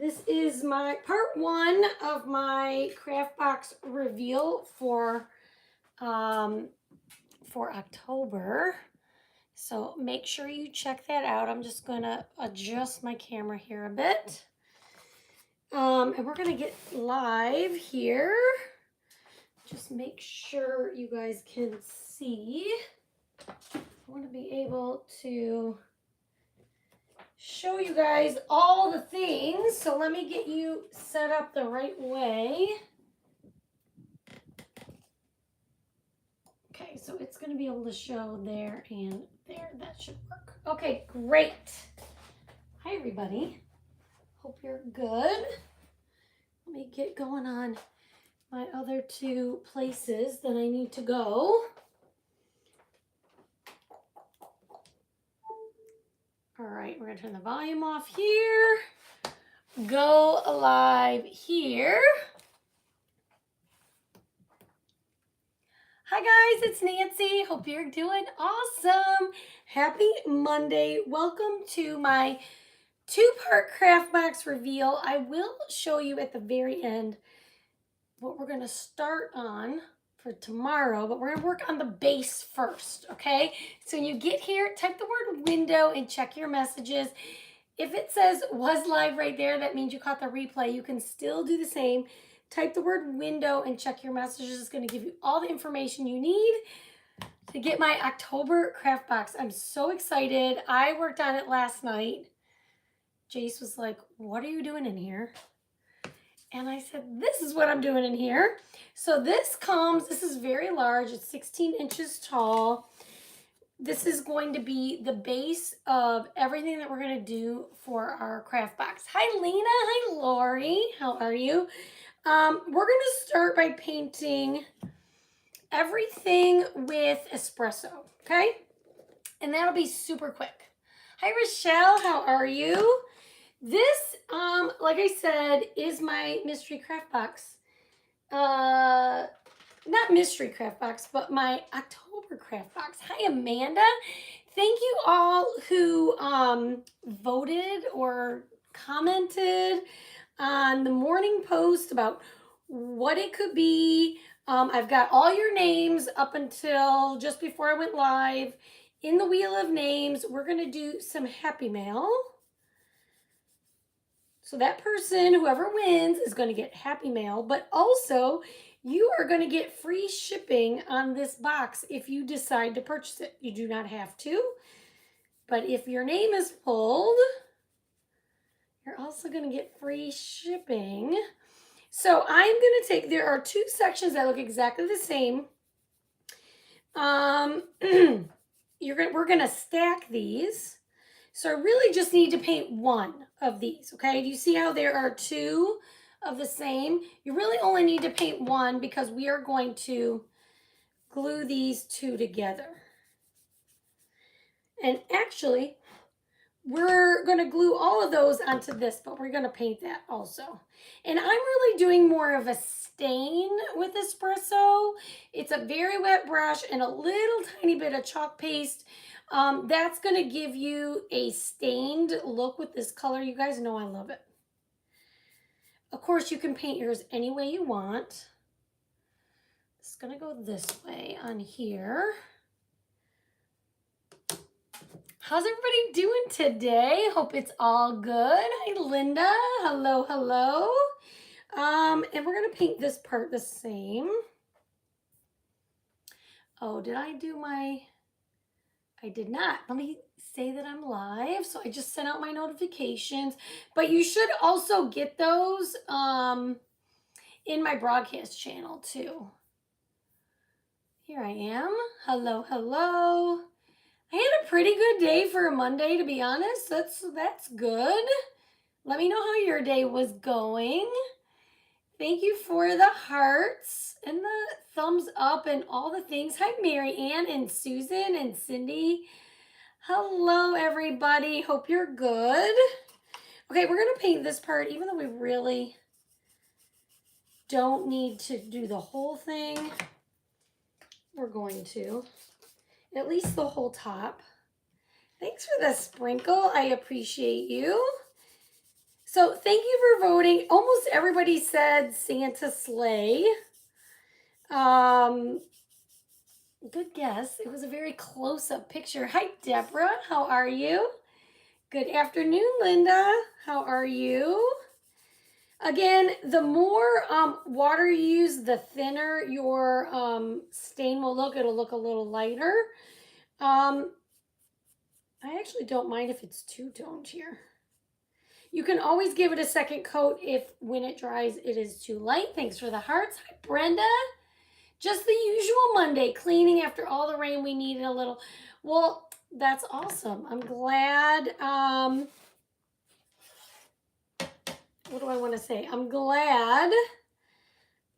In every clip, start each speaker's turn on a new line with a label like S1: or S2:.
S1: This is my part one of my craft box reveal um, for October. So make sure you check that out. I'm just gonna adjust my camera here a bit. And we're gonna get live here. Just make sure you guys can see. I want to be able to show you guys all the things. So let me get you set up the right way. Okay, so it's going to be able to show there and there. That should work. Okay, great. Hi, everybody. Hope you're good. Let me get going on my other two places that I need to go. All right, we're going to turn the volume off here. Go live here. Hi guys, it's Nancy. Hope you're doing awesome. Happy Monday. Welcome to my two-part craft box reveal. I will show you at the very end what we're going to start on for tomorrow, but we're going to work on the base first, okay? So when you get here, type the word window and check your messages. If it says was live right there, that means you caught the replay. You can still do the same. Type the word window and check your messages. It's going to give you all the information you need to get my October craft box. I'm so excited. I worked on it last night. Jace was like, what are you doing in here? And I said, this is what I'm doing in here. So this is very large. It's 16 inches tall. This is going to be the base of everything that we're going to do for our craft box. Hi, Lena. Hi, Lori. How are you? We're going to start by painting everything with espresso, okay? And that'll be super quick. Hi, Rochelle. How are you? This, like I said, is my mystery craft box. Not mystery craft box, but my October craft box. Hi, Amanda. Thank you all who voted or commented on the morning post about what it could be. I've got all your names up until just before I went live. In the wheel of names, we're going to do some happy mail. So that person, whoever wins, is going to get happy mail, but also you are going to get free shipping on this box if you decide to purchase it. You do not have to, but if your name is pulled, you're also going to get free shipping. So I'm going to take, there are two sections that look exactly the same. We're going to stack these. So I really just need to paint one of these, okay? Do you see how there are two of the same? You really only need to paint one because we are going to glue these two together. And actually, we're going to glue all of those onto this, but we're going to paint that also. And I'm really doing more of a stain with espresso. It's a very wet brush and a little tiny bit of chalk paste. That's going to give you a stained look with this color. You guys know I love it. Of course, you can paint yours any way you want. It's going to go this way on here. How's everybody doing today? Hope it's all good. Hi, Linda. Hello, hello. And we're going to paint this part the same. Oh, did I do my... I did not. Let me say that I'm live. So I just sent out my notifications, but you should also get those in my broadcast channel too. Here I am. Hello, hello. I had a pretty good day for a Monday, to be honest. That's good. Let me know how your day was going. Thank you for the hearts and the thumbs up and all the things. Hi, Mary Ann and Susan and Cindy. Hello, everybody. Hope you're good. Okay, we're going to paint this part, even though we really don't need to do the whole thing. We're going to. At least the whole top. Thanks for the sprinkle. I appreciate you. So thank you for voting. Almost everybody said Santa sleigh. Um, Good guess. It was a very close-up picture. Hi, Deborah. How are you? Good afternoon, Linda. How are you? Again, the more water you use, the thinner your stain will look. It'll look a little lighter. I actually don't mind if it's two-toned here. You can always give it a second coat if when it dries it is too light. Thanks for the hearts. Hi, Brenda. Just the usual Monday, cleaning after all the rain. We needed a little. Well, that's awesome. I'm glad. What do I want to say? I'm glad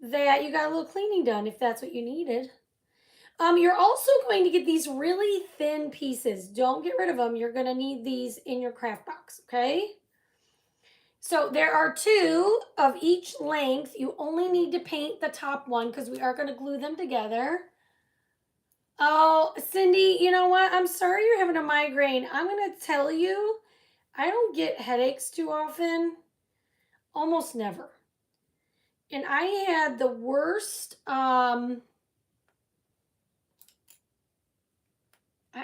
S1: that you got a little cleaning done if that's what you needed. You're also going to get these really thin pieces. Don't get rid of them. You're going to need these in your craft box, okay? So there are 2 of each length. You only need to paint the top one because we are going to glue them together. Oh, Cindy, you know what? I'm sorry you're having a migraine. I'm going to tell you, I don't get headaches too often. Almost never. And I had the worst,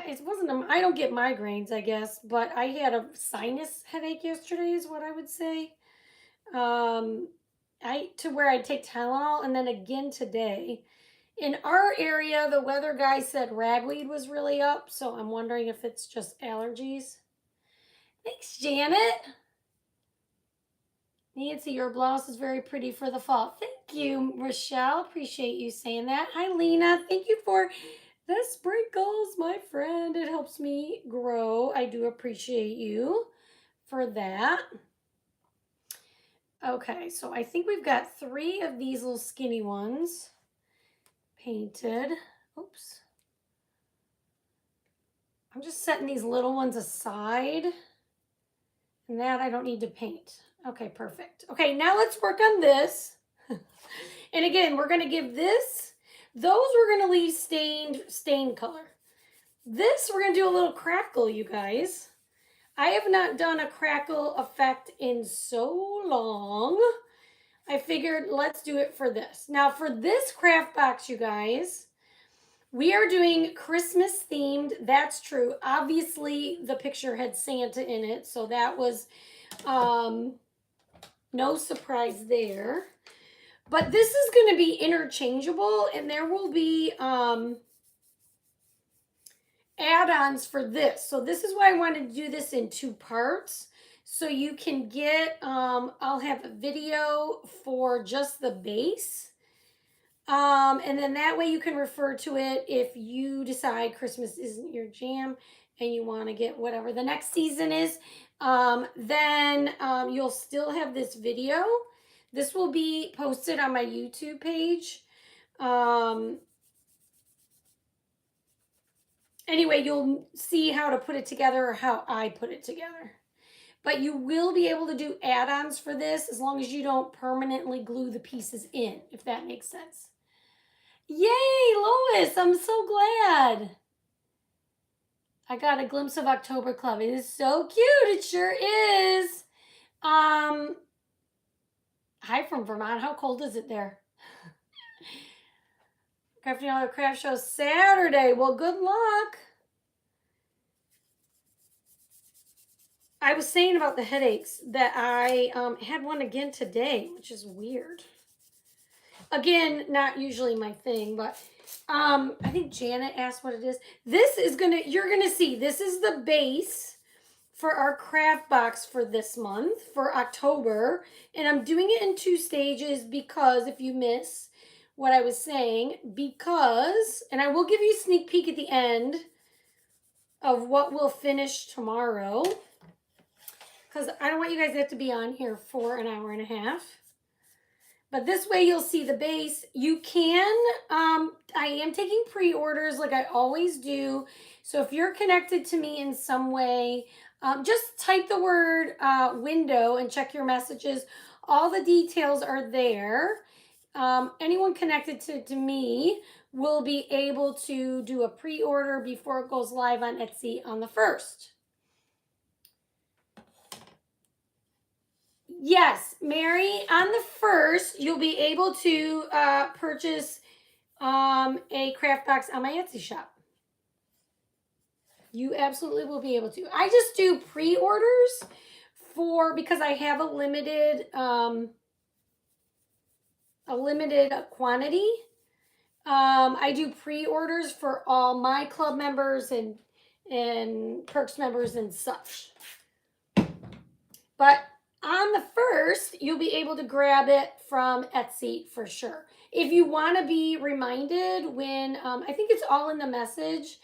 S1: it wasn't, I don't get migraines, I guess, but I had a sinus headache yesterday is what I would say. To where I take Tylenol and then again today. In our area, the weather guy said ragweed was really up, so I'm wondering if it's just allergies. Thanks, Janet. Nancy, your blouse is very pretty for the fall. Thank you, Rochelle. Appreciate you saying that. Hi, Lena. Thank you for the sprinkles, my friend. It helps me grow. I do appreciate you for that. Okay, so I think we've got 3 of these little skinny ones painted. Oops. I'm just setting these little ones aside. And that I don't need to paint. Okay, perfect. Okay, now let's work on this. And again, we're going to give this, those we're going to leave stained color. This, we're going to do a little crackle, you guys. I have not done a crackle effect in so long. I figured let's do it for this. Now for this craft box, you guys, we are doing Christmas themed. That's true. Obviously, the picture had Santa in it, so that was no surprise there. But this is going to be interchangeable, and there will be add-ons for this. So this is why I wanted to do this in 2 parts. So you can get, I'll have a video for just the base. And then that way you can refer to it if you decide Christmas isn't your jam and you want to get whatever the next season is. Then you'll still have this video. This will be posted on my YouTube page. Anyway, you'll see how to put it together or how I put it together. But you will be able to do add-ons for this as long as you don't permanently glue the pieces in, if that makes sense. Yay, Lois, I'm so glad. I got a glimpse of October Club. It is so cute. It sure is. Hi from Vermont. How cold is it there? Crafting All Craft Show Saturday. Well, good luck. I was saying about the headaches that I had one again today, which is weird. Again, not usually my thing, but I think Janet asked what it is. This is you're gonna see, this is the base for our craft box for this month, for October. And I'm doing it in 2 stages because if you miss what I was saying, and I will give you a sneak peek at the end of what we'll finish tomorrow, because I don't want you guys to have to be on here for an hour and a half. But this way you'll see the base. You can, I am taking pre-orders like I always do. So if you're connected to me in some way, just type the word window and check your messages. All the details are there. Anyone connected to me will be able to do a pre-order before it goes live on Etsy on the 1st. Yes, Mary, on the 1st, you'll be able to purchase a craft box on my Etsy shop. You absolutely will be able to. I just do pre-orders because I have a limited quantity. I do pre-orders for all my club members and Perks members and such. But on the 1st, you'll be able to grab it from Etsy for sure. If you want to be reminded when, I think it's all in the message,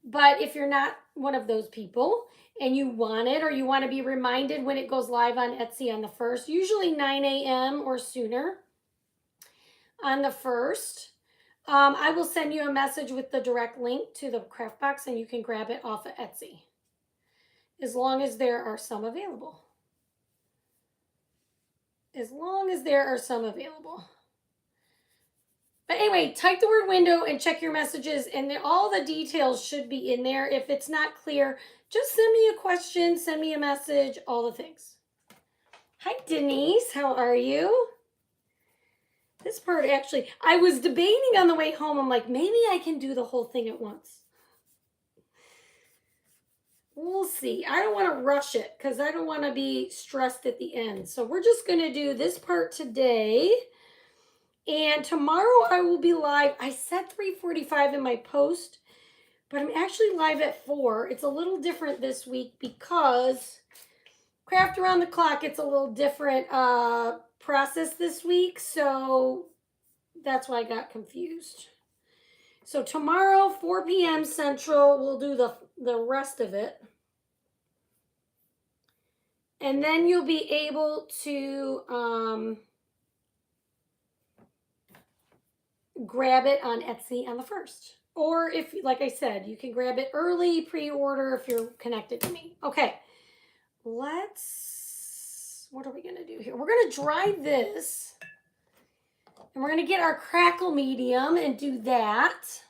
S1: but if you're not one of those people and you want it or you want to be reminded when it goes live on Etsy on the 1st, usually 9 a.m. or sooner on the 1st, I will send you a message with the direct link to the craft box and you can grab it off of Etsy as long as there are some available. As long as there are some available. But anyway, type the word window and check your messages, and all the details should be in there. If it's not clear, just send me a question, send me a message, all the things. Hi, Denise. How are you? This part actually, I was debating on the way home. I'm like, maybe I can do the whole thing at once. We'll see. I don't want to rush it because I don't want to be stressed at the end. So we're just going to do this part today. And tomorrow I will be live. I said 3:45 in my post, but I'm actually live at 4. It's a little different this week because Craft Around the Clock, it's a little different process this week. So that's why I got confused. So tomorrow, 4 p.m. Central, we'll do the rest of it. And then you'll be able to grab it on Etsy on the 1st. Or if, like I said, you can grab it early, pre-order if you're connected to me. Okay, what are we going to do here? We're going to dry this. And we're going to get our crackle medium and do that.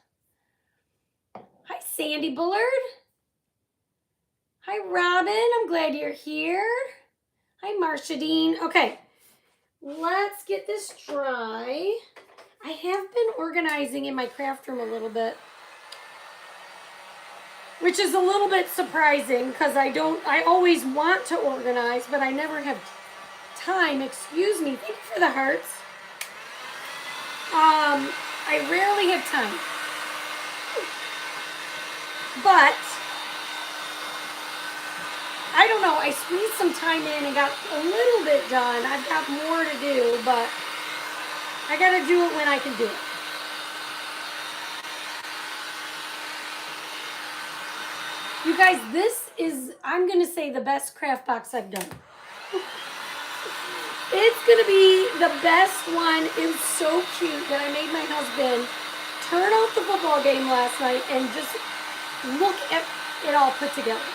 S1: Hi, Sandy Bullard. Hi, Robin. I'm glad you're here. Hi, Marcia Dean. Okay, let's get this dry. I have been organizing in my craft room a little bit, which is a little bit surprising because I always want to organize, but I never have time. Excuse me. Thank you for the hearts. I rarely have time. But I don't know. I squeezed some time in and got a little bit done. I've got more to do, but I got to do it when I can do it. You guys, this is, I'm going to say, the best craft box I've done. It's going to be the best one. It was so cute that I made my husband turn off the football game last night and just look at it all put together.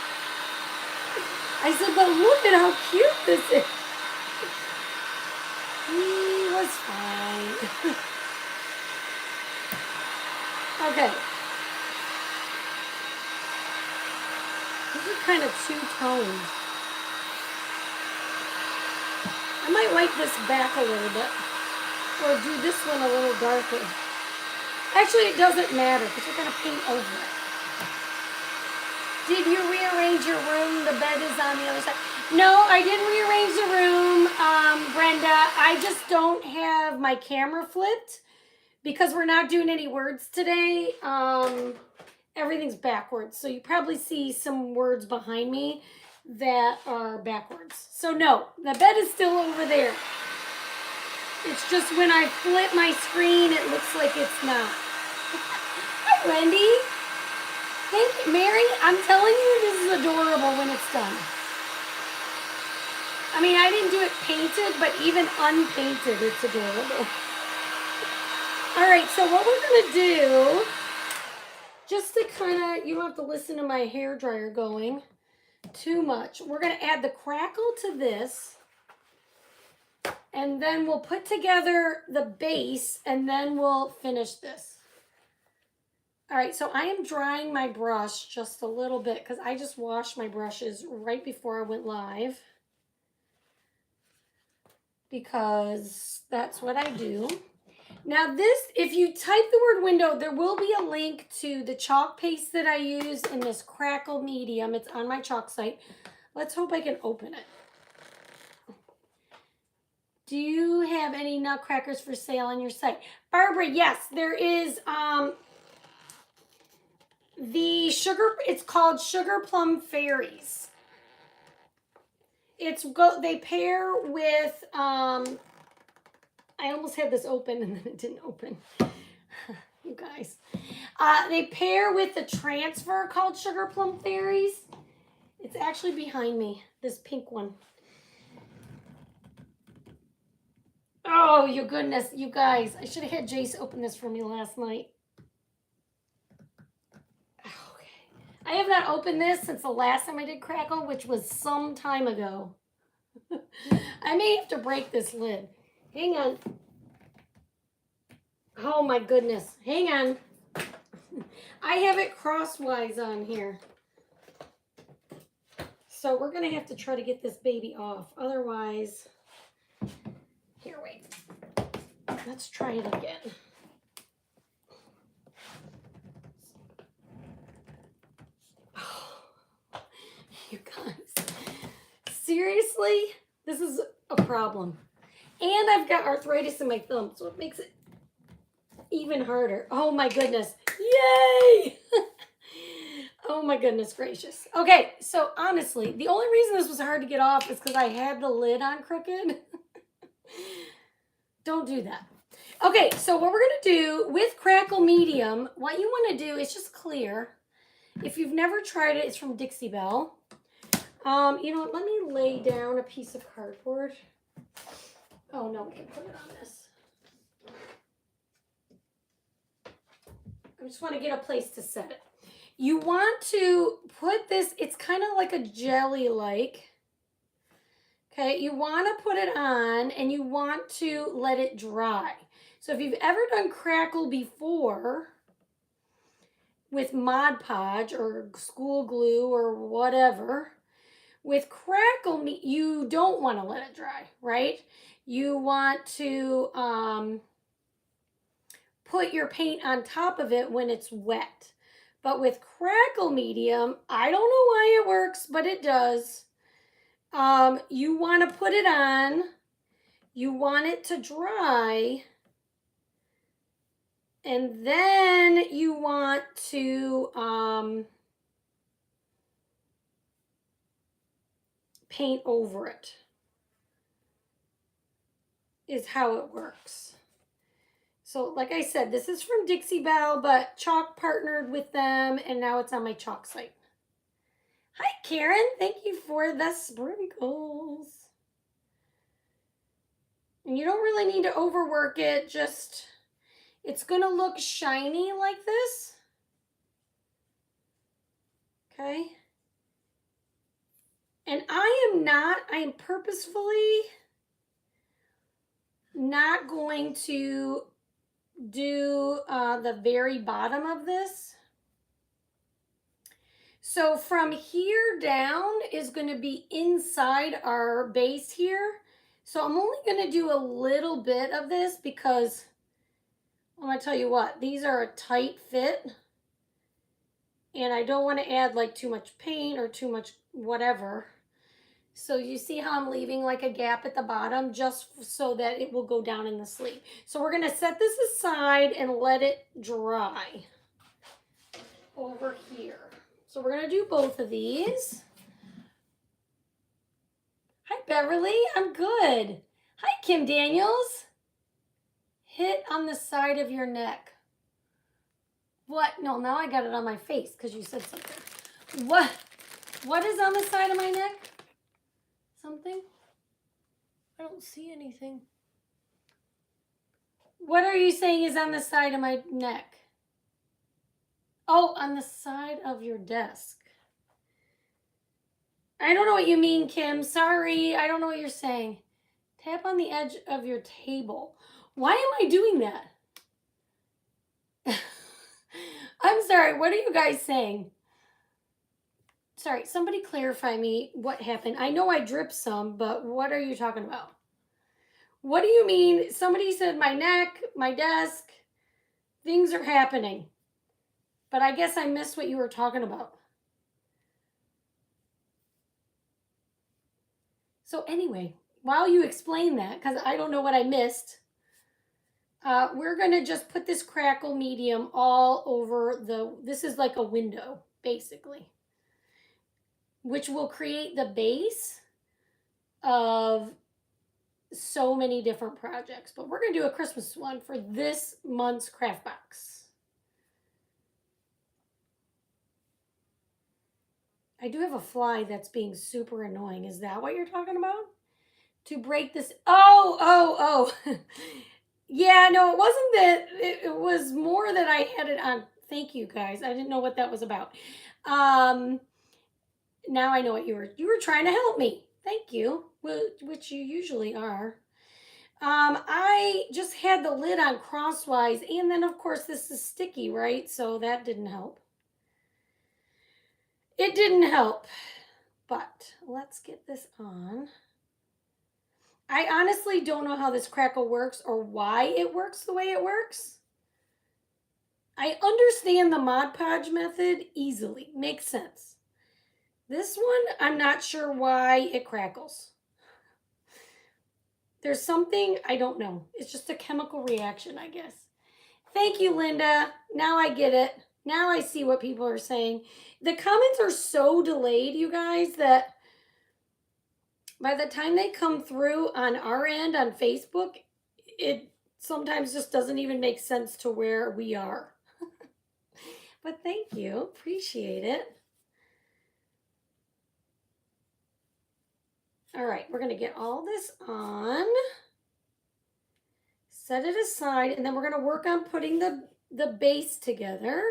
S1: I said, but look at how cute this is. He was fine. Okay. These are kind of two-toned. I might light this back a little bit. Or do this one a little darker. Actually, it doesn't matter because we're going to paint over it. Did you rearrange your room? The bed is on the other side. No, I didn't rearrange the room, Brenda. I just don't have my camera flipped because we're not doing any words today. Everything's backwards. So you probably see some words behind me that are backwards. So no, the bed is still over there. It's just when I flip my screen, it looks like it's not. Hi, Wendy. Thank you, Mary. I'm telling you, this is adorable when it's done. I mean, I didn't do it painted, but even unpainted, it's adorable. All right, so what we're going to do, just to kind of, you don't have to listen to my hair dryer going too much. We're going to add the crackle to this, and then we'll put together the base, and then we'll finish this. All right, so I am drying my brush just a little bit because I just washed my brushes right before I went live. because that's what I do. Now this, if you type the word window, there will be a link to the chalk paste that I use in this Crackle medium. It's on my chalk site. Let's hope I can open it. Do you have any nutcrackers for sale on your site? Barbara, yes, there is the sugar, it's called Sugar Plum Fairies. They pair with, I almost had this open and then it didn't open. You guys. They pair with the transfer called Sugar Plum Fairies. It's actually behind me, this pink one. Oh, you goodness, you guys. I should have had Jace open this for me last night. Okay. I have not opened this since the last time I did Crackle, which was some time ago. I may have to break this lid. Hang on. Oh my goodness. Hang on. I have it crosswise on here. So we're going to have to try to get this baby off. Otherwise, here, wait. Let's try it again. Oh, you guys. Seriously? This is a problem. And I've got arthritis in my thumb, so it makes it even harder. Oh my goodness. Yay! Oh my goodness gracious. Okay, so honestly, the only reason this was hard to get off is because I had the lid on crooked. Don't do that. Okay, so what we're going to do with Crackle Medium, what you want to do is just clear. If you've never tried it, it's from Dixie Belle. You know what, let me lay down a piece of cardboard. Oh no, we can put it on this. I just want to get a place to set it. You want to put this, it's kind of like a jelly-like. Okay, you want to put it on and you want to let it dry. So if you've ever done Crackle before with Mod Podge or school glue or whatever, with Crackle, you don't want to let it dry, right? You want to put your paint on top of it when it's wet. But with Crackle Medium, I don't know why it works, but it does. You want to put it on. You want it to dry. And then you want to paint over it. Is how it works. So like I said, this is from Dixie Belle, but Chalk partnered with them, and now it's on my Chalk site. Hi, Karen. Thank you for the sprinkles. And you don't really need to overwork it. Just, it's going to look shiny like this. Okay. And I am purposefully not going to do the very bottom of this. So from here down is going to be inside our base here. So I'm only going to do a little bit of this because I'm going to tell you what, these are a tight fit. And I don't want to add like too much paint or too much whatever. So you see how I'm leaving like a gap at the bottom just so that it will go down in the sleeve. So we're going to set this aside and let it dry over here. So we're going to do both of these. Hi, Beverly. I'm good. Hi, Kim Daniels. Hit on the side of your neck. What? No, now I got it on my face because you said something. What? What is on the side of my neck? Something? I don't see anything. What are you saying is on the side of my neck? Oh, on the side of your desk. I don't know what you mean, Kim. Sorry, I don't know what you're saying. Tap on the edge of your table. Why am I doing that? I'm sorry, what are you guys saying? Sorry, somebody clarify me what happened. I know I dripped some, but what are you talking about? What do you mean? Somebody said my neck, my desk, things are happening. But I guess I missed what you were talking about. So anyway, while you explain that, because I don't know what I missed, we're going to just put this crackle medium all over this is like a window, basically, which will create the base of so many different projects. But we're going to do a Christmas one for this month's craft box. I do have a fly that's being super annoying. Is that what you're talking about? To break this. Oh. Yeah, no, it wasn't that. It was more that I had it on. Thank you guys. I didn't know what that was about. Now I know what you were trying to help me. Thank you, which you usually are. I just had the lid on crosswise, and then of course this is sticky, right? So that didn't help. It didn't help. But let's get this on. I honestly don't know how this crackle works or why it works the way it works. I understand the Mod Podge method easily. Makes sense. This one, I'm not sure why it crackles. There's something, I don't know. It's just a chemical reaction, I guess. Thank you, Linda. Now I get it. Now I see what people are saying. The comments are so delayed, you guys, that by the time they come through on our end on Facebook, it sometimes just doesn't even make sense to where we are. But thank you. Appreciate it. All right, we're going to get all this on. Set it aside, and then we're going to work on putting the base together.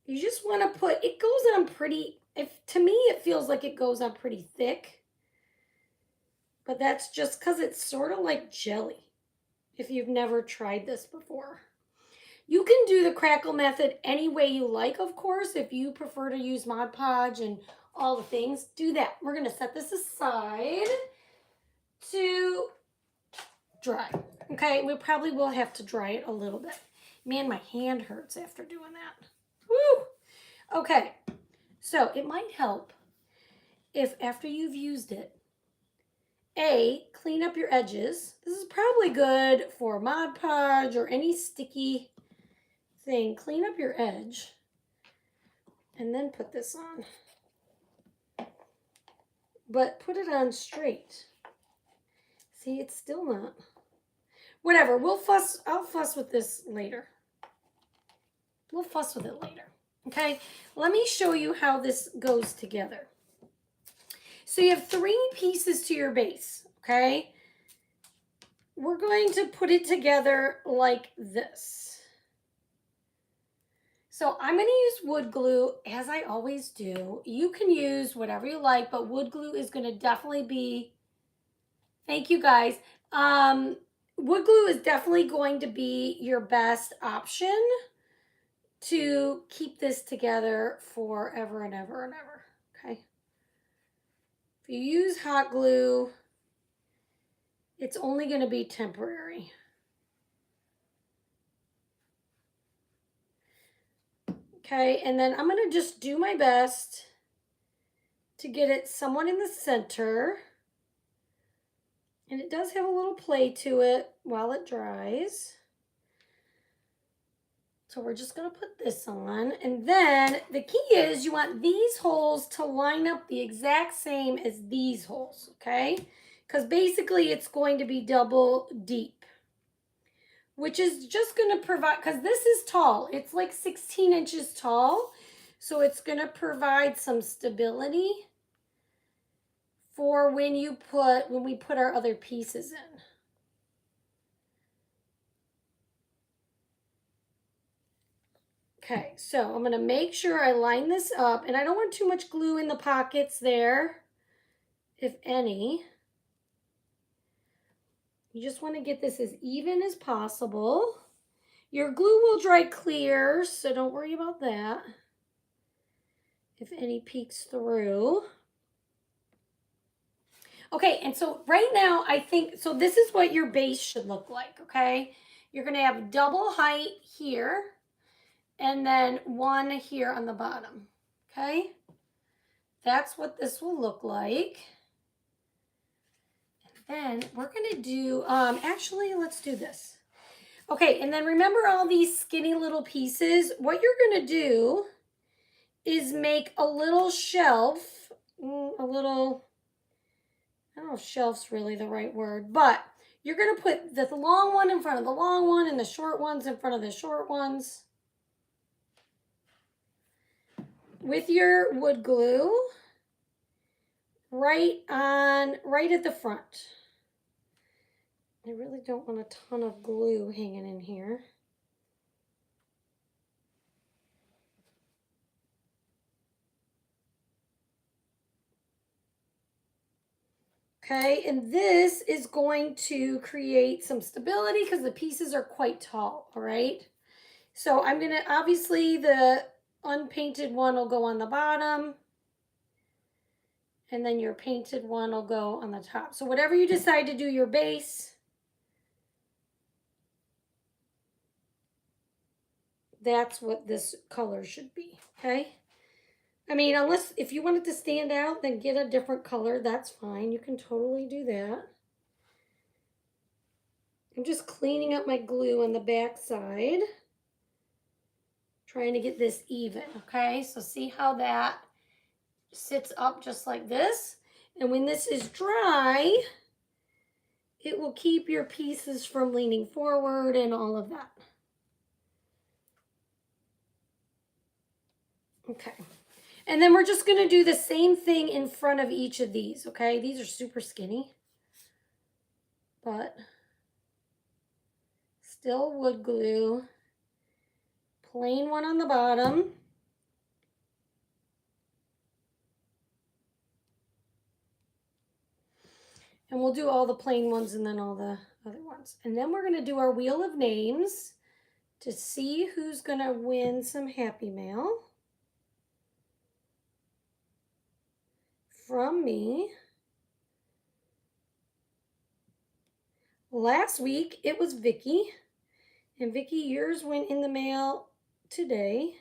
S1: You just want to put, it goes on pretty, to me it feels like it goes on pretty thick. But that's just because it's sort of like jelly, if you've never tried this before. You can do the crackle method any way you like, of course. If you prefer to use Mod Podge and all the things, do that. We're going to set this aside to dry. Okay, we probably will have to dry it a little bit. Man, my hand hurts after doing that. Woo! Okay, so it might help if after you've used it, clean up your edges. This is probably good for Mod Podge or any sticky thing. Clean up your edge and then put this on. But put it on straight. See, it's still not. Whatever, I'll fuss with this later. We'll fuss with it later. Okay, let me show you how this goes together. So you have 3 pieces to your base, okay? We're going to put it together like this. So I'm going to use wood glue, as I always do. You can use whatever you like, but wood glue is going to definitely be, thank you guys. Wood glue is definitely going to be your best option to keep this together forever and ever and ever, okay? If you use hot glue, it's only going to be temporary. Okay, and then I'm going to just do my best to get it somewhat in the center. And it does have a little play to it while it dries. So we're just going to put this on. And then the key is you want these holes to line up the exact same as these holes, okay? Because basically it's going to be double deep, which is just going to provide, because this is tall. It's like 16 inches tall. So it's going to provide some stability for when we put our other pieces in. Okay, so I'm going to make sure I line this up, and I don't want too much glue in the pockets there, if any. You just want to get this as even as possible. Your glue will dry clear, so don't worry about that. if any peeks through. Okay, and so right now I think, so this is what your base should look like, okay? You're gonna have double height here and then one here on the bottom, okay? That's what this will look like. And then we're gonna do, actually, let's do this. Okay, and then remember all these skinny little pieces? What you're gonna do is make a little shelf, a little, I don't know if shelf's really the right word, but you're gonna put the long one in front of the long one and the short ones in front of the short ones with your wood glue right at the front. I really don't want a ton of glue hanging in here. Okay, and this is going to create some stability because the pieces are quite tall, all right? So I'm gonna, obviously the unpainted one will go on the bottom and then your painted one will go on the top. So whatever you decide to do your base, that's what this color should be, okay? I mean, unless, if you want it to stand out, then get a different color, that's fine. You can totally do that. I'm just cleaning up my glue on the back side, trying to get this even, okay? So see how that sits up just like this? And when this is dry, it will keep your pieces from leaning forward and all of that. Okay. And then we're just going to do the same thing in front of each of these, okay? These are super skinny, but still wood glue. Plain one on the bottom. And we'll do all the plain ones and then all the other ones. And then we're going to do our wheel of names to see who's going to win some Happy Mail from me. Last week it was Vicky, and Vicky, yours went in the mail today.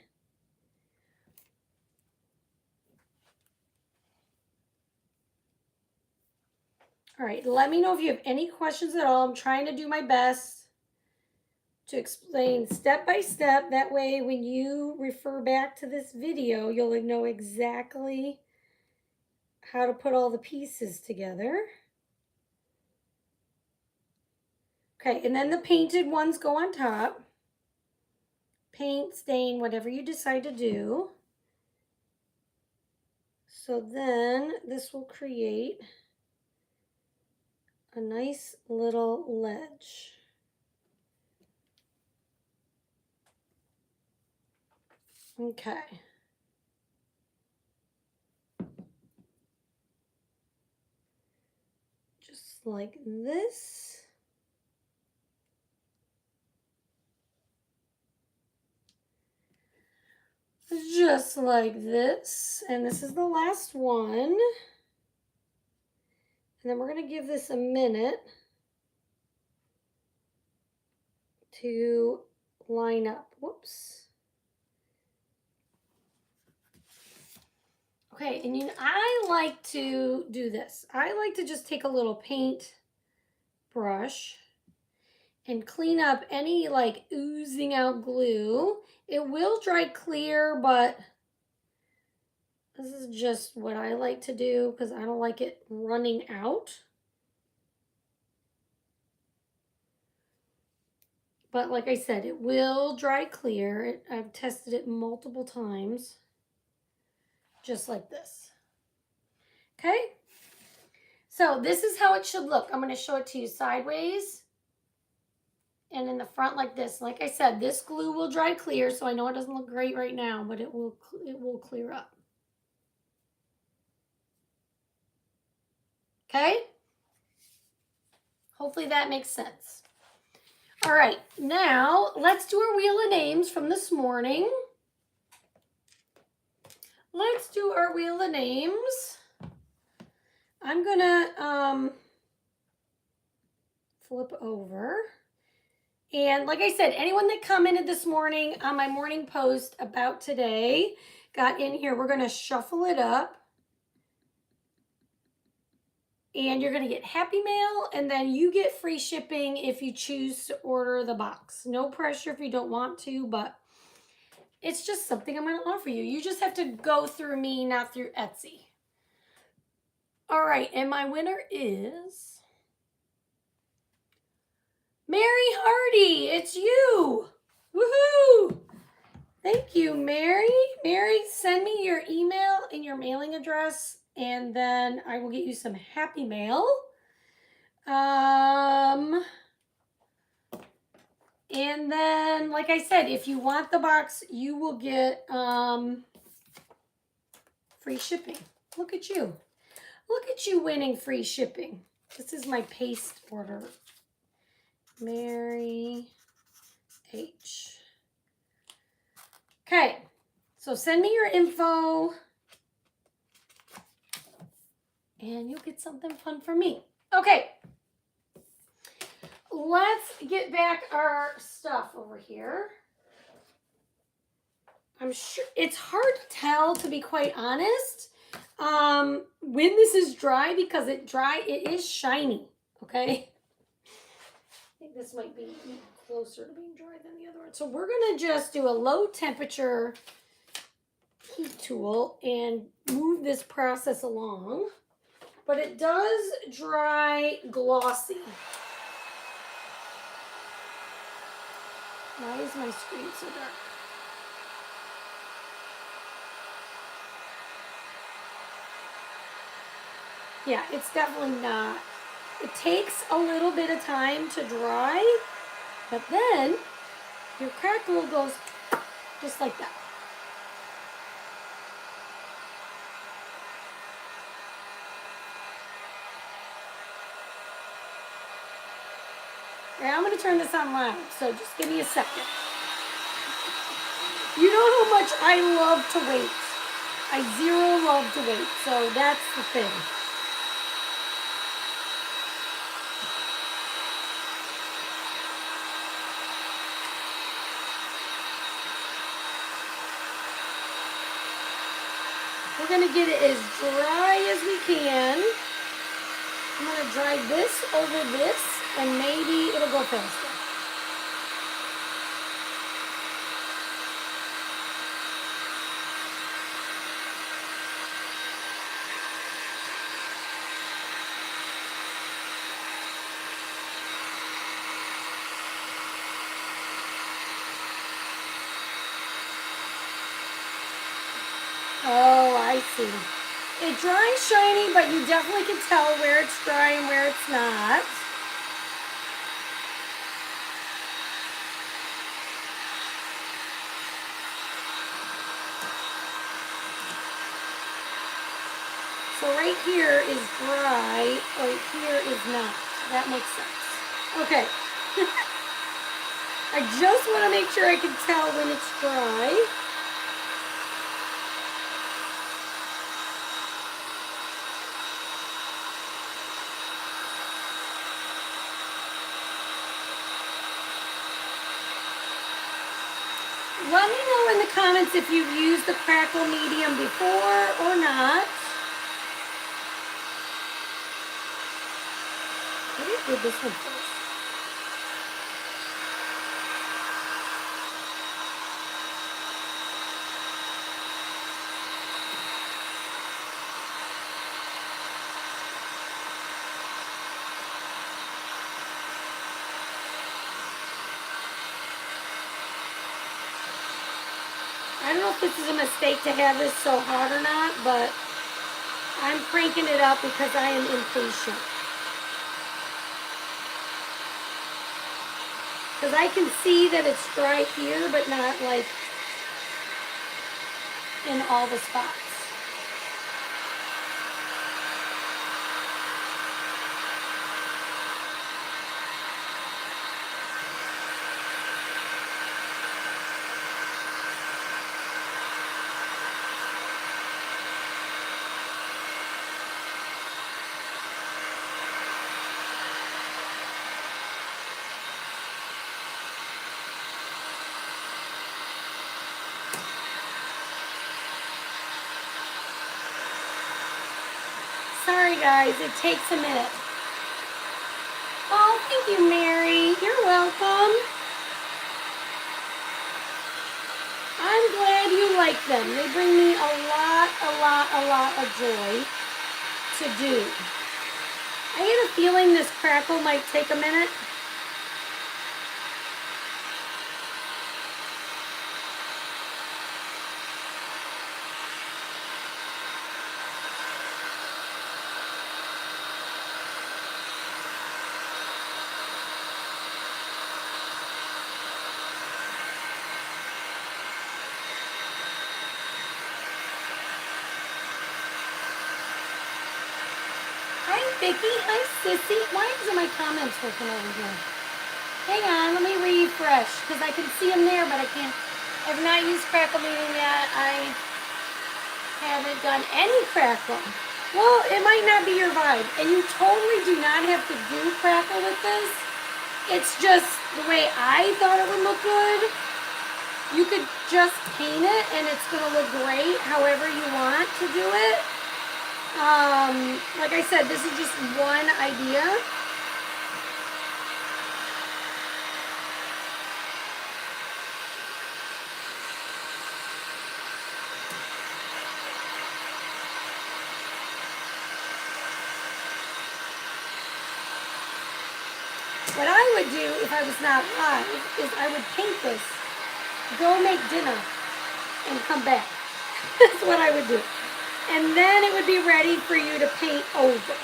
S1: All right, let me know if you have any questions at all. I'm trying to do my best to explain step by step. That way, when you refer back to this video, you'll know exactly how to put all the pieces together. Okay, and then the painted ones go on top. Paint, stain, whatever you decide to do. So then this will create a nice little ledge. Okay. Just like this. Just like this. And this is the last one. And then we're going to give this a minute to line up. Whoops. Okay, and I like to do this. I like to just take a little paint brush and clean up any like oozing out glue. It will dry clear, but this is just what I like to do because I don't like it running out. But like I said, it will dry clear. I've tested it multiple times. Just like this. Okay? So this is how it should look. I'm going to show it to you sideways and in the front like this. Like I said, this glue will dry clear, so I know it doesn't look great right now, but it will clear up. Okay? Hopefully that makes sense. All right, now let's do our wheel of names from this morning. let's do our wheel of names. I'm gonna flip over. And like I said, anyone that commented this morning on my morning post about today got in here, we're gonna shuffle it up. And you're gonna get Happy Mail, and then you get free shipping if you choose to order the box. No pressure if you don't want to, but it's just something I'm gonna offer you. You just have to go through me, not through Etsy. All right, and my winner is Mary Hardy. It's you. Woohoo! Thank you, Mary. Mary, send me your email and your mailing address, and then I will get you some Happy Mail. And then, like I said, if you want the box, you will get free shipping. Look at you. Look at you winning free shipping. This is my paste order. Mary H. Okay, so send me your info and you'll get something fun from me. Okay, let's get back our stuff over here. I'm sure it's hard to tell, to be quite honest, when this is dry, because it is shiny, okay? I think this might be closer to being dry than the other one. So we're gonna just do a low temperature heat tool and move this process along. But it does dry glossy. Why is my screen so dark? Yeah, it's definitely not. It takes a little bit of time to dry, but then your crackle goes just like that. All right, I'm going to turn this on loud, so just give me a second. You know how much I love to wait. I zero love to wait, so that's the thing. We're going to get it as dry as we can. I'm going to dry this over this, and maybe it'll go faster. Oh, I see. It dries shiny, but you definitely can tell where it's dry and where it's not. So right here is dry, right here is not. That makes sense. Okay. I just want to make sure I can tell when it's dry. Let me know in the comments if you've used the crackle medium before or not. Maybe I did this one first. I don't know if this is a mistake to have this so hot or not, but I'm cranking it up because I am impatient. Because I can see that it's dry here, but not like in all the spots. Sorry guys, it takes a minute. Oh, thank you, Mary. You're welcome. I'm glad you like them. They bring me a lot of joy to do. I had a feeling this crackle might take a minute. Hi, Vicki. Hi, Sissy. Why isn't my comments working over here? Hang on, let me refresh, because I can see them there, but I can't. I've not used Crackle Meeting yet. I haven't done any Crackle. Well, it might not be your vibe, and you totally do not have to do Crackle with this. It's just the way I thought it would look good. You could just paint it, and it's going to look great however you want to do it. Like I said, this is just one idea. What I would do if I was not live is I would paint this, go make dinner, and come back. That's what I would do. And then it would be ready for you to paint over.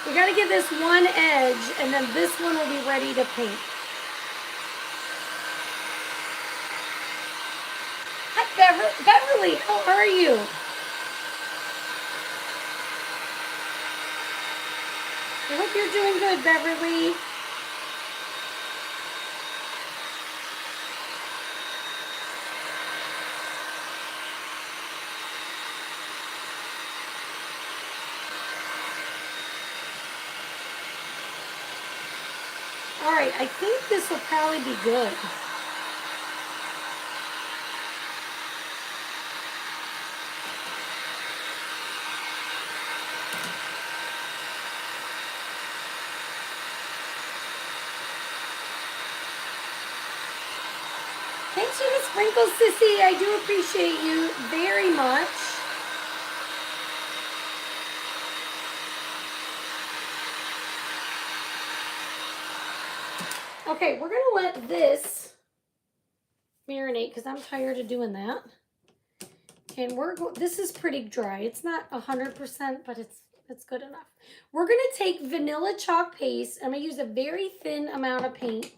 S1: We got to get this one edge, and then this one will be ready to paint. Hi, Beverly, how are you? I hope you're doing good, Beverly. All right, I think this will probably be good. Thanks for the sprinkles, Sissy. I do appreciate you very much. Okay, we're going to let this marinate because I'm tired of doing that. And this is pretty dry. It's not 100%, but it's good enough. We're going to take vanilla chalk paste. I'm going to use a very thin amount of paint.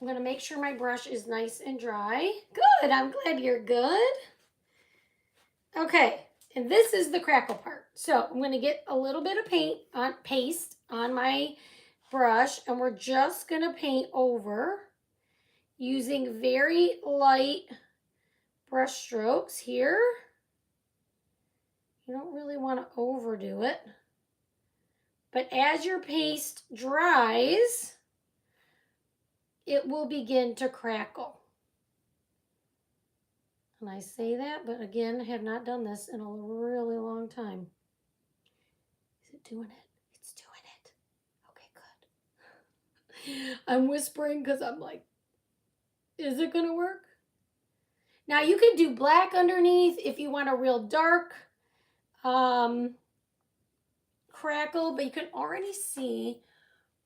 S1: I'm going to make sure my brush is nice and dry. Good. I'm glad you're good. Okay. And this is the crackle part. So I'm going to get a little bit of paste on my brush, and we're just going to paint over using very light brush strokes here. You don't really want to overdo it. But as your paste dries, it will begin to crackle. And I say that, but again, I have not done this in a really long time. Is it doing it? It's doing it. Okay, good. I'm whispering because I'm like, is it going to work? Now you can do black underneath if you want a real dark crackle, but you can already see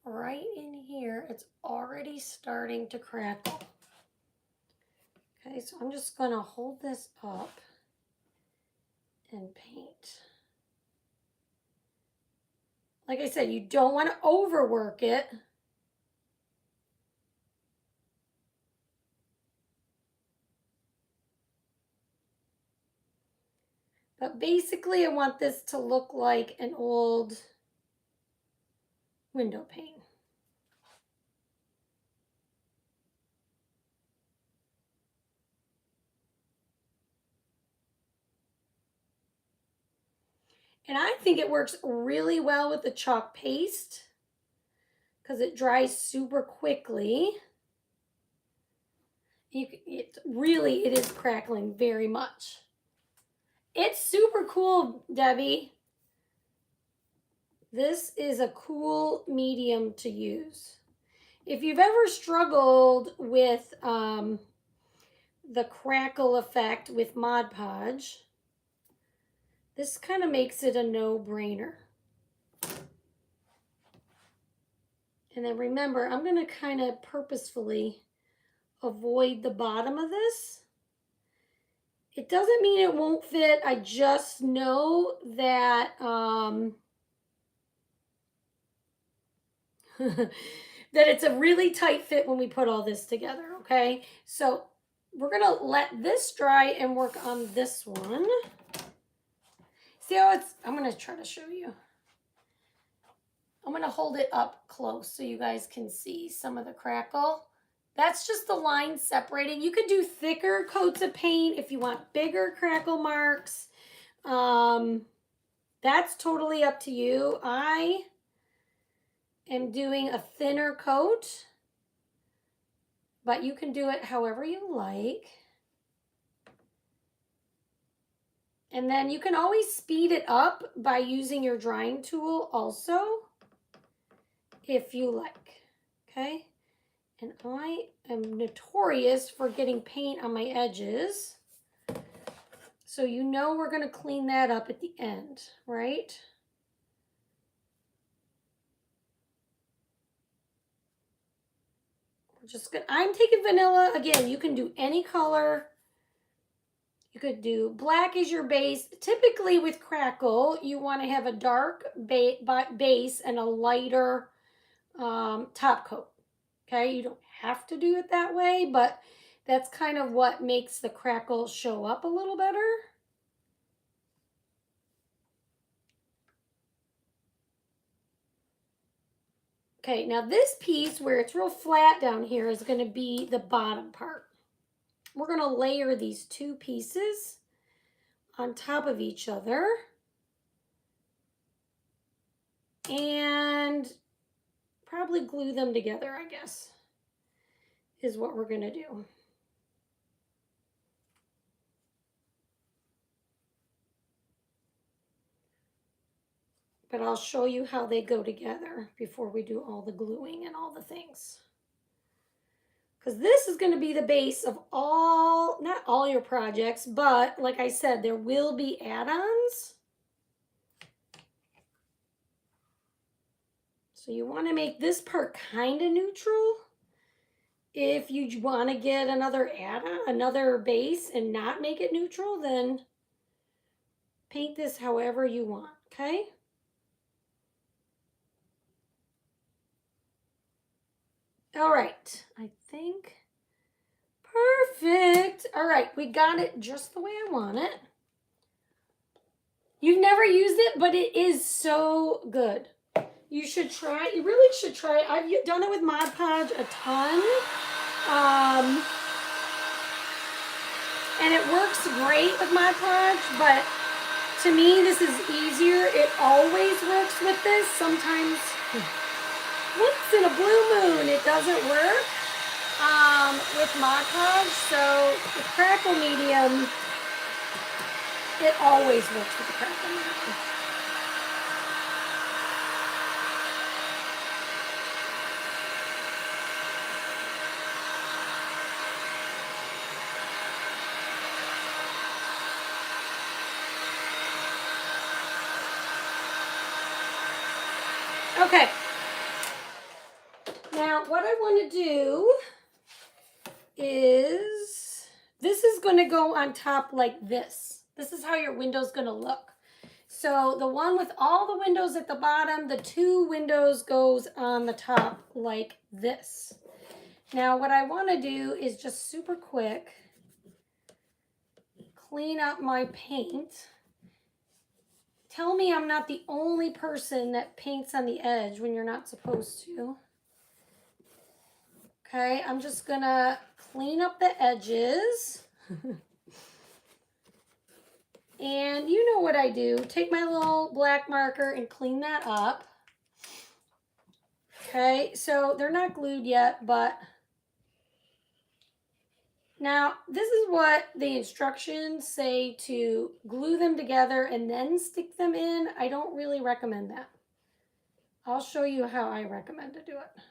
S1: right in here, it's already starting to crackle. Okay, so I'm just going to hold this up and paint. Like I said, you don't want to overwork it. But basically, I want this to look like an old window pane. And I think it works really well with the chalk paste because it dries super quickly. It is crackling very much. It's super cool, Debbie. This is a cool medium to use. If you've ever struggled with the crackle effect with Mod Podge, this kind of makes it a no-brainer. And then remember, I'm going to kind of purposefully avoid the bottom of this. It doesn't mean it won't fit. I just know that that it's a really tight fit when we put all this together, okay? So we're going to let this dry and work on this one. See how it's, I'm going to try to show you. I'm going to hold it up close so you guys can see some of the crackle. That's just the line separating. You could do thicker coats of paint if you want bigger crackle marks. That's totally up to you. I am doing a thinner coat, but you can do it however you like. And then you can always speed it up by using your drying tool also, if you like, okay? And I am notorious for getting paint on my edges. So you know we're going to clean that up at the end, right? We're just going to, I'm taking vanilla. Again, you can do any color. You could do black as your base. Typically with crackle, you want to have a dark base and a lighter top coat. Okay, you don't have to do it that way, but that's kind of what makes the crackle show up a little better. Okay, now this piece where it's real flat down here is going to be the bottom part. We're going to layer these two pieces on top of each other and probably glue them together, I guess, is what we're going to do. But I'll show you how they go together before we do all the gluing and all the things. Because this is going to be the base of all, not all your projects, but like I said, there will be add-ons. So you want to make this part kind of neutral. If you want to get another add-on, another base and not make it neutral, then paint this however you want, okay? All right, I think, perfect. All right, we got it just the way I want it. You've never used it, but it is so good. You should try, you really should try. I've done it with Mod Podge a ton. And it works great with Mod Podge, but to me, this is easier. It always works with this. Sometimes, once in a blue moon, it doesn't work with Mod Podge. So the crackle medium, it always works with the crackle medium. Okay, now what I want to do is, this is going to go on top like this. This is how your window's going to look. So the one with all the windows at the bottom, the two windows goes on the top like this. Now what I want to do is just super quick clean up my paint. Tell me I'm not the only person that paints on the edge when you're not supposed to. Okay, I'm just gonna clean up the edges. And you know what I do. Take my little black marker and clean that up. Okay, so they're not glued yet, but Now, this is what the instructions say to glue them together and then stick them in. I don't really recommend that. I'll show you how I recommend to do it.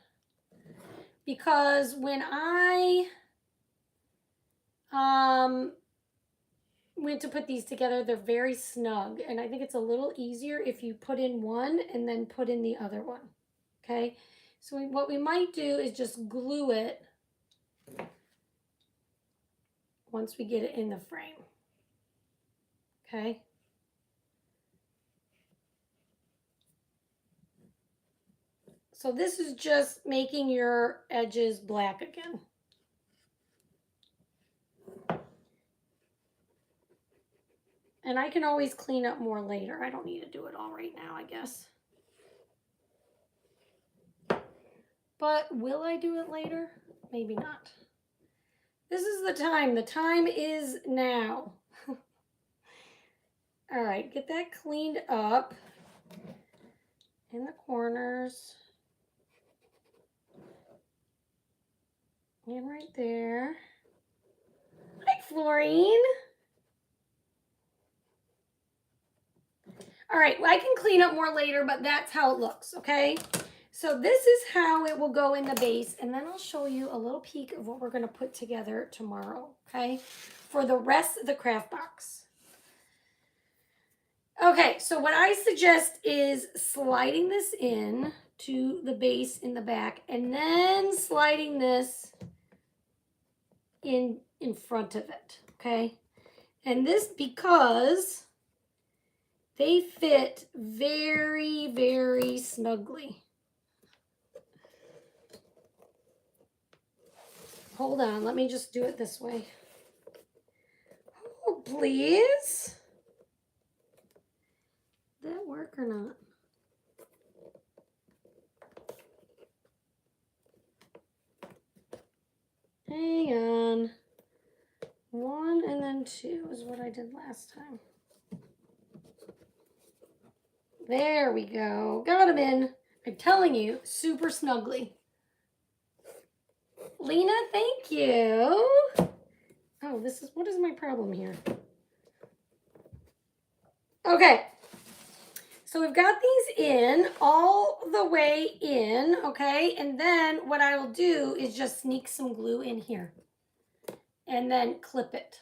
S1: Because when I went to put these together, they're very snug. And I think it's a little easier if you put in one and then put in the other one. Okay? So what we might do is just glue it once we get it in the frame. Okay? So this is just making your edges black again. And I can always clean up more later. I don't need to do it all right now, I guess. But will I do it later? Maybe not. This is the time. The time is now. All right, get that cleaned up in the corners. And right there. Hi, Florine. All right, well, I can clean up more later, but that's how it looks, okay? So this is how it will go in the base, and then I'll show you a little peek of what we're gonna put together tomorrow, okay? For the rest of the craft box. Okay, so what I suggest is sliding this in to the base in the back and then sliding this in front of it, okay? And this because they fit very, very snugly. Hold on, let me just do it this way. Oh, please. Did that work or not? Hang on. 1 and then 2 is what I did last time. There we go. Got them in. I'm telling you, super snugly. Lena, thank you. Oh, what is my problem here? Okay. So we've got these in all the way in, okay? And then what I will do is just sneak some glue in here and then clip it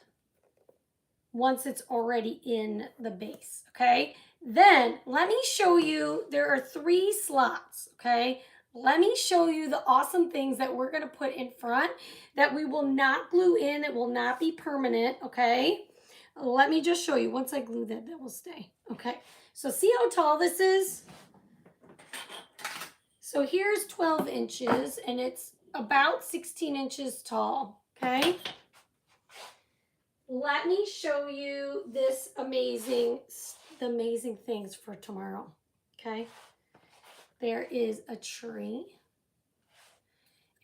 S1: once it's already in the base, okay? Then let me show you, there are 3 slots, okay? Let me show you the awesome things that we're gonna put in front that we will not glue in. It will not be permanent, okay? Let me just show you. Once I glue that, that will stay, okay? So see how tall this is? So here's 12 inches and it's about 16 inches tall, okay? Let me show you the amazing things for tomorrow, okay? There is a tree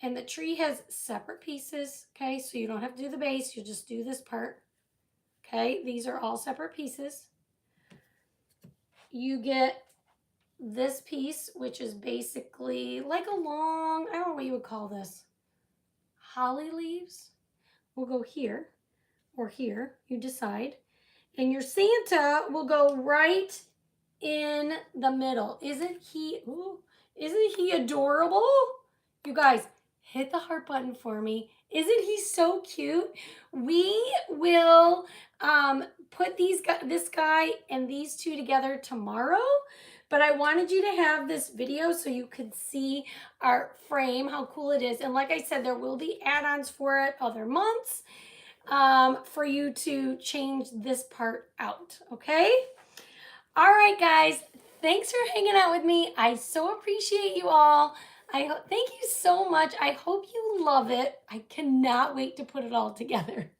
S1: and the tree has separate pieces, okay? So you don't have to do the base, you just do this part, okay? These are all separate pieces. You get this piece, which is basically like a long, I don't know what you would call this, holly leaves. Will go here or here, you decide. And your Santa will go right in the middle. Isn't he adorable? You guys, hit the heart button for me. Isn't he so cute? We will put this guy and these 2 together tomorrow, but I wanted you to have this video so you could see our frame, how cool it is. And like I said, there will be add-ons for it other months for you to change this part out, okay? All right, guys, thanks for hanging out with me. I so appreciate you all. Thank you so much. I hope you love it. I cannot wait to put it all together.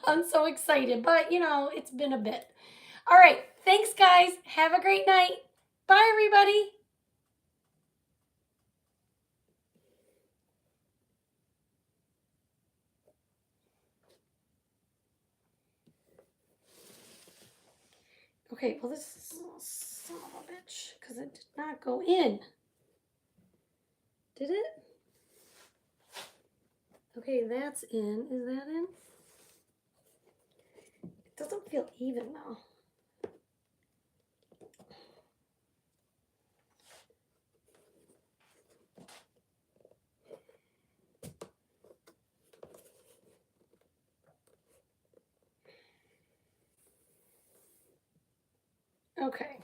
S1: I'm so excited, but you know, it's been a bit. All right, thanks, guys. Have a great night. Bye, everybody. Okay, well, this is a son of a bitch because it did not go in. Did it? Okay, that's in. Is that in? It doesn't feel even though. Okay.